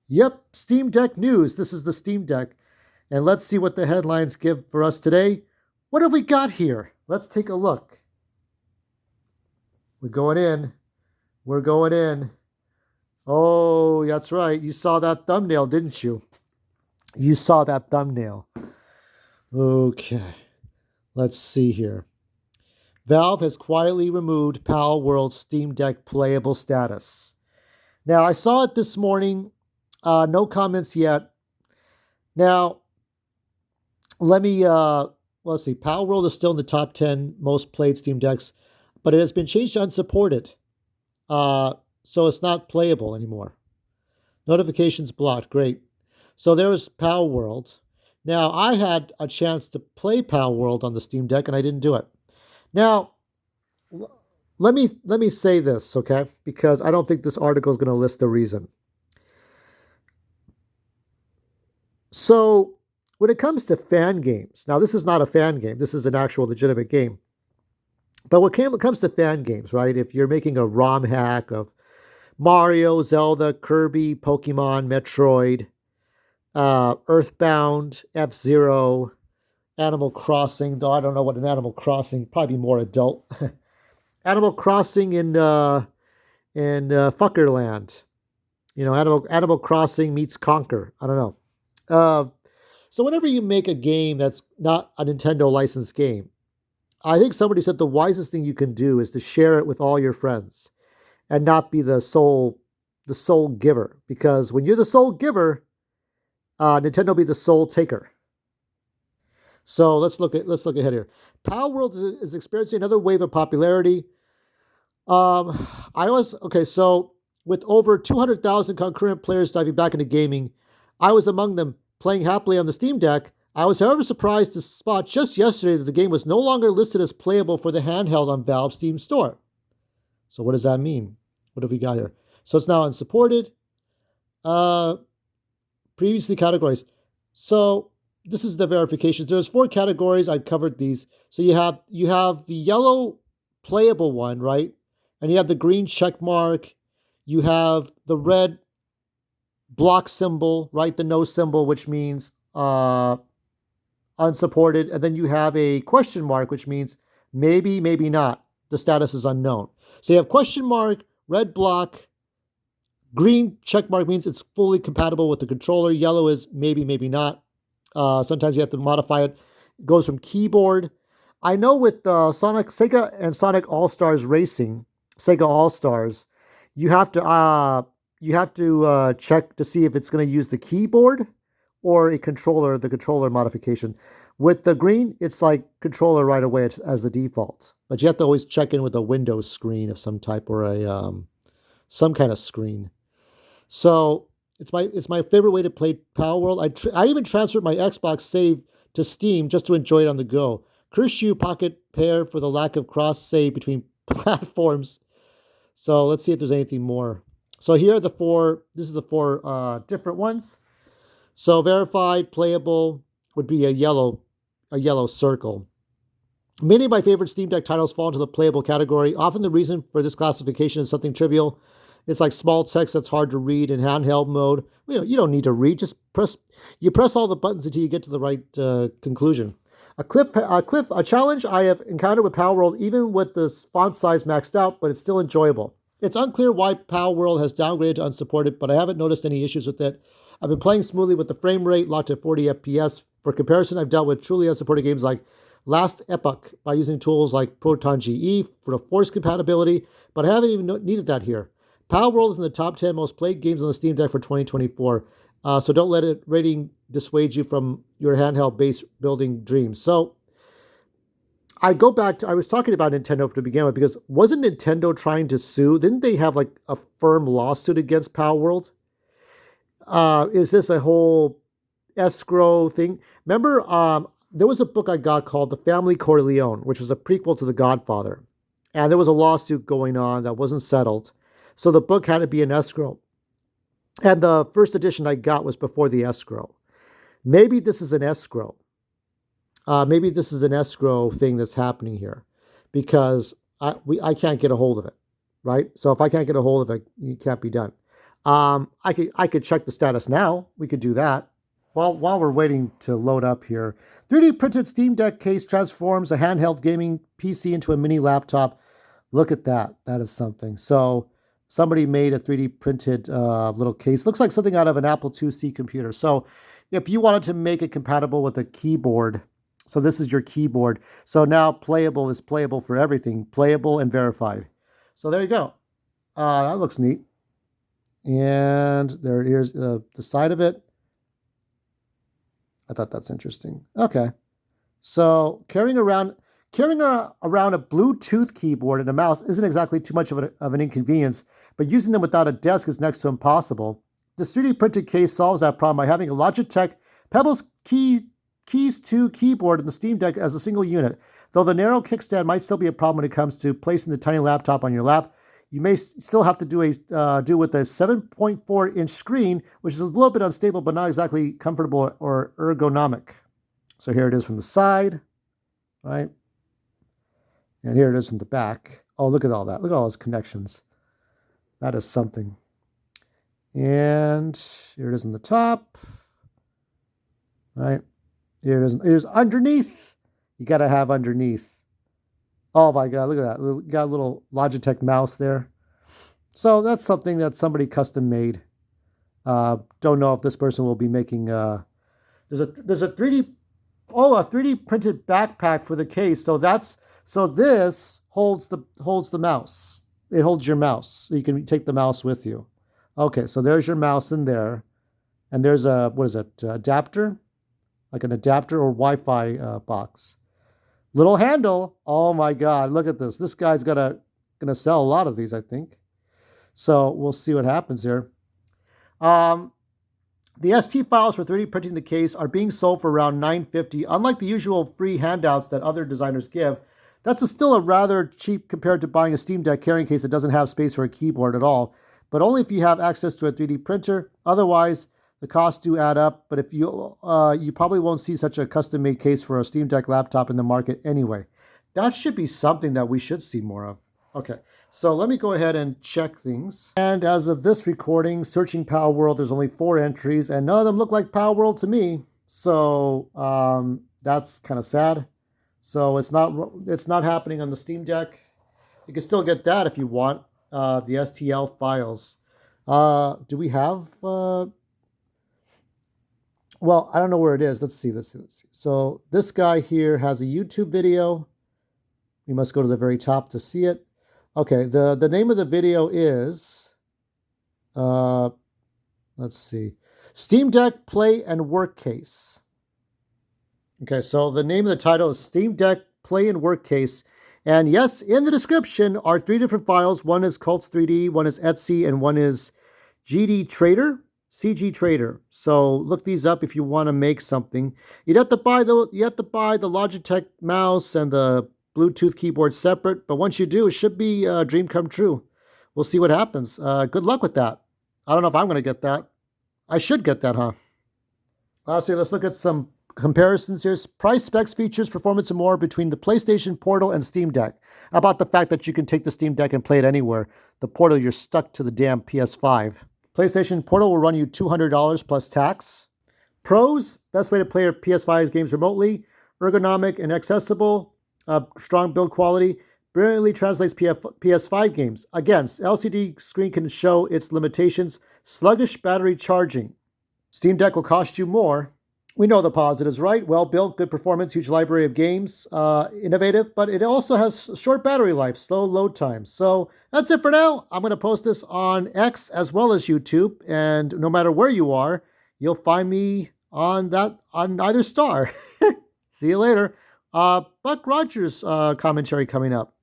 Yep, Steam Deck news. This is the Steam Deck. And let's see what the headlines give for us today. What have we got here? Let's take a look. We're going in. We're going in. Oh, that's right. You saw that thumbnail, didn't you? You saw that thumbnail. Okay, let's see here. Valve has quietly removed Palworld Steam Deck playable status. Now, I saw it this morning. No comments yet. Now, let me let's see. Palworld is still in the top 10 most played Steam Decks, but it has been changed to unsupported. So it's not playable anymore. Notifications blocked. Great. So there was Palworld. Now I had a chance to play Palworld on the Steam Deck and I didn't do it. Now let me say this, okay? Because I don't think this article is going to list the reason. So when it comes to fan games, now this is not a fan game. This is an actual legitimate game. But when it comes to fan games, right? If you're making a ROM hack of Mario, Zelda, Kirby, Pokemon, Metroid, Earthbound, F-Zero, Animal Crossing, though I don't know what an Animal Crossing, probably more adult. Animal Crossing in Fuckerland. You know, Animal Crossing meets Conquer. I don't know. Uh, so whenever you make a game that's not a Nintendo licensed game, I think somebody said the wisest thing you can do is to share it with all your friends and not be the sole giver. Because when you're the sole giver, Nintendo will be the sole taker. So let's look ahead here. Palworld is experiencing another wave of popularity. I was okay. So with over 200,000 concurrent players diving back into gaming, I was among them, playing happily on the Steam Deck. I was, however, surprised to spot just yesterday that the game was no longer listed as playable for the handheld on Valve's Steam Store. So what does that mean? What have we got here? So it's now unsupported. Uh, Previously categories. So this is the verifications. There's 4 categories. I covered these. So you have the yellow playable one, right? And you have the green check mark. You have the red block symbol, right? The no symbol, which means unsupported. And then you have a question mark, which means maybe, maybe not. The status is unknown. So you have question mark, red block, green check mark means it's fully compatible with the controller. Yellow is maybe, maybe not. Sometimes you have to modify it. It goes from keyboard. I know with Sega and Sonic All Stars Racing, Sega All Stars, you have to check to see if it's going to use the keyboard or a controller, the controller modification. With the green, it's like controller right away as the default, but you have to always check in with a Windows screen of some type or a some kind of screen. So it's my favorite way to play Palworld. I even transferred my Xbox save to Steam just to enjoy it on the go. Curse you, Pocket Pair, for the lack of cross save between platforms. So let's see if there's anything more. So here are the 4. This is the 4 different ones. So verified, playable would be a yellow circle. Many of my favorite Steam Deck titles fall into the playable category. Often the reason for this classification is something trivial. It's like small text that's hard to read in handheld mode. You don't need to read. Just press all the buttons until you get to the right conclusion. A challenge I have encountered with Palworld, even with the font size maxed out, but it's still enjoyable. It's unclear why Palworld has downgraded to unsupported, but I haven't noticed any issues with it. I've been playing smoothly with the frame rate locked at 40 FPS. For comparison, I've dealt with truly unsupported games like Last Epoch by using tools like Proton GE for the force compatibility, but I haven't even needed that here. Palworld is in the top 10 most played games on the Steam Deck for 2024. So don't let it rating dissuade you from your handheld base building dreams. So I was talking about Nintendo to begin with because wasn't Nintendo trying to sue? Didn't they have like a firm lawsuit against Palworld? Is this a whole escrow thing? Remember, there was a book I got called The Family Corleone, which was a prequel to The Godfather. And there was a lawsuit going on that wasn't settled. So the book had to be an escrow. And the first edition I got was before the escrow. Maybe this is an escrow. Maybe this is an escrow thing that's happening here because I can't get a hold of it, right? So if I can't get a hold of it, it can't be done. I could check the status now. We could do that. While we're waiting to load up here, 3D printed Steam Deck case transforms a handheld gaming PC into a mini laptop. Look at that. That is something. So somebody made a 3D printed little case. Looks like something out of an Apple IIc computer. So if you wanted to make it compatible with a keyboard, so this is your keyboard. So now playable is playable for everything. Playable and verified. So there you go. That looks neat. And here's the side of it. I thought that's interesting. Okay. So carrying around a Bluetooth keyboard and a mouse isn't exactly too much of an inconvenience, but using them without a desk is next to impossible. This 3D printed case solves that problem by having a Logitech Pebbles Keys 2 keyboard in the Steam Deck as a single unit. Though the narrow kickstand might still be a problem when it comes to placing the tiny laptop on your lap, you may still have to do with a 7.4-inch screen, which is a little bit unstable, but not exactly comfortable or ergonomic. So here it is from the side, right? And here it is from the back. Oh, look at all that. Look at all those connections. That is something. And here it is on the top, right? Here it is. Here's underneath. You got to have underneath. Oh my God, look at that. You got a little Logitech mouse there. So that's something that somebody custom made. Don't know if this person will be making there's a 3D printed backpack for the case. So this holds the mouse. It holds your mouse. So you can take the mouse with you. Okay, so there's your mouse in there. And there's a adapter? Like an adapter or Wi-Fi box. Little handle. Oh my God, look at this. This guy's gonna sell a lot of these, I think. So we'll see what happens here. The ST files for 3D printing the case are being sold for around $950. Unlike the usual free handouts that other designers give, that's still a rather cheap compared to buying a Steam Deck carrying case that doesn't have space for a keyboard at all. But only if you have access to a 3D printer. Otherwise, the costs do add up, but if you probably won't see such a custom-made case for a Steam Deck laptop in the market anyway. That should be something that we should see more of. Okay, so let me go ahead and check things. And as of this recording, searching Palworld, there's only 4 entries, and none of them look like Palworld to me. So that's kind of sad. So it's not happening on the Steam Deck. You can still get that if you want the STL files. Do we have? Well, I don't know where it is. Let's see. So this guy here has a YouTube video. We must go to the very top to see it. Okay, the name of the video is, let's see, Steam Deck Play and Work Case. Okay, so the name of the title is Steam Deck Play and Work Case. And yes, in the description are 3 different files. One is Cults 3D, one is Etsy, and one is GD Trader. CG Trader. So look these up if you want to make something. You have to buy the Logitech mouse and the Bluetooth keyboard separate, but once you do, it should be a dream come true. We'll see what happens. Good luck with that. I don't know if I'm going to get that. I should get that, huh? Lastly, let's look at some comparisons here. Price, specs, features, performance, and more between the PlayStation Portal and Steam Deck. How about the fact that you can take the Steam Deck and play it anywhere? The Portal, you're stuck to the damn PS5. PlayStation Portal will run you $200 plus tax. Pros, best way to play your PS5 games remotely, ergonomic and accessible, strong build quality, brilliantly translates PS5 games. Again, LCD screen can show its limitations, sluggish battery charging. Steam Deck will cost you more. We know the positives, right? Well built, good performance, huge library of games, innovative, but it also has short battery life, slow load times. So that's it for now. I'm going to post this on X as well as YouTube, and no matter where you are, you'll find me on either star. See you later. Buck Rogers commentary coming up.